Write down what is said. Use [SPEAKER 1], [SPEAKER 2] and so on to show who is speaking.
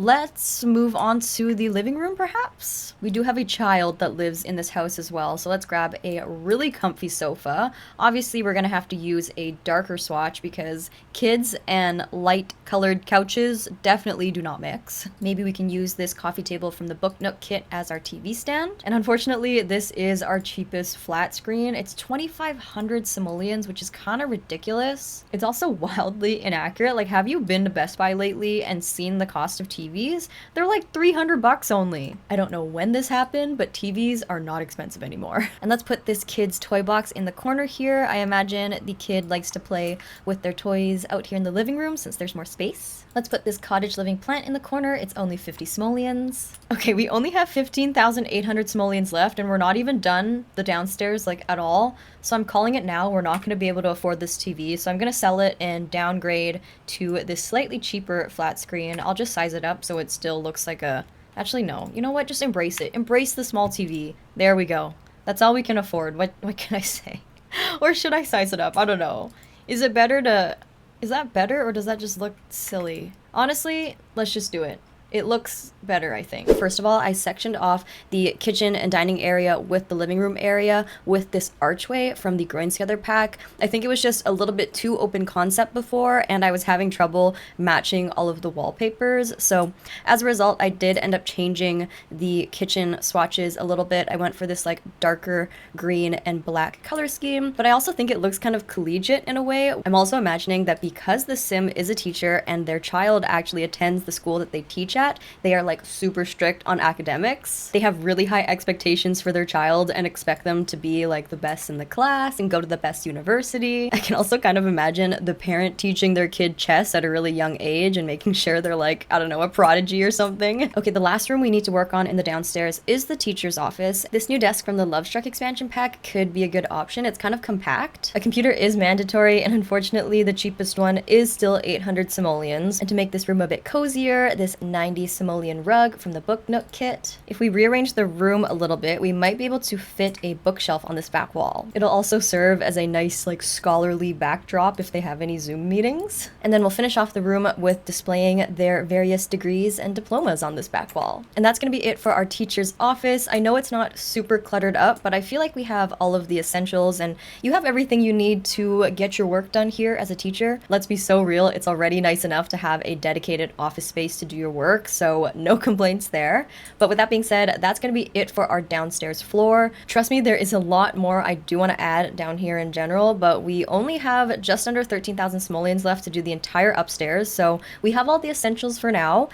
[SPEAKER 1] let's move on to the living room, perhaps? We do have a child that lives in this house as well, so let's grab a really comfy sofa. Obviously, we're gonna have to use a darker swatch because kids and light colored couches definitely do not mix. Maybe we can use this coffee table from the Book Nook kit as our TV stand. And unfortunately, this is our cheapest flat screen. It's 2,500 simoleons, which is kind of ridiculous. It's also wildly inaccurate. Like, have you been to Best Buy lately and seen the cost of TVs? They're like 300 bucks only. I don't know when this happened, but TVs are not expensive anymore. And let's put this kid's toy box in the corner here. I imagine the kid likes to play with their toys out here in the living room since there's more space. Let's put this cottage living plant in the corner. It's only 50 simoleons. Okay, we only have 15,800 simoleons left, and we're not even done the downstairs like at all. So I'm calling it now. We're not going to be able to afford this TV, so I'm going to sell it and downgrade to this slightly cheaper flat screen. I'll just size it up so it still looks like a... Actually, no. You know what? Just embrace it. Embrace the small TV. There we go. That's all we can afford. What can I say? Or should I size it up? I don't know. Is it better to... Is that better, or does that just look silly? Honestly, let's just do it. It looks better, I think. First of all, I sectioned off the kitchen and dining area with the living room area with this archway from the Growing Together pack. I think it was just a little bit too open concept before, and I was having trouble matching all of the wallpapers. So as a result, I did end up changing the kitchen swatches a little bit. I went for this like darker green and black color scheme, but I also think it looks kind of collegiate in a way. I'm also imagining that because the sim is a teacher and their child actually attends the school that they teach at, they are like super strict on academics. They have really high expectations for their child and expect them to be like the best in the class and go to the best university. I can also kind of imagine the parent teaching their kid chess at a really young age and making sure they're like, I don't know, a prodigy or something. Okay, the last room we need to work on in the downstairs is the teacher's office. This new desk from the Lovestruck expansion pack could be a good option. It's kind of compact. A computer is mandatory, and unfortunately the cheapest one is still 800 simoleons. And to make this room a bit cozier, this 90 simoleon rug from the Book Nook kit. If we rearrange the room a little bit, we might be able to fit a bookshelf on this back wall. It'll also serve as a nice like scholarly backdrop if they have any Zoom meetings. And then we'll finish off the room with displaying their various degrees and diplomas on this back wall. And that's gonna be it for our teacher's office. I know it's not super cluttered up, but I feel like we have all of the essentials and you have everything you need to get your work done here as a teacher. Let's be so real, it's already nice enough to have a dedicated office space to do your work, so no complaints there. But with that being said, that's gonna be it for our downstairs floor. Trust me, there is a lot more I do want to add down here in general, but we only have just under 13,000 simoleons left to do the entire upstairs, so we have all the essentials for now.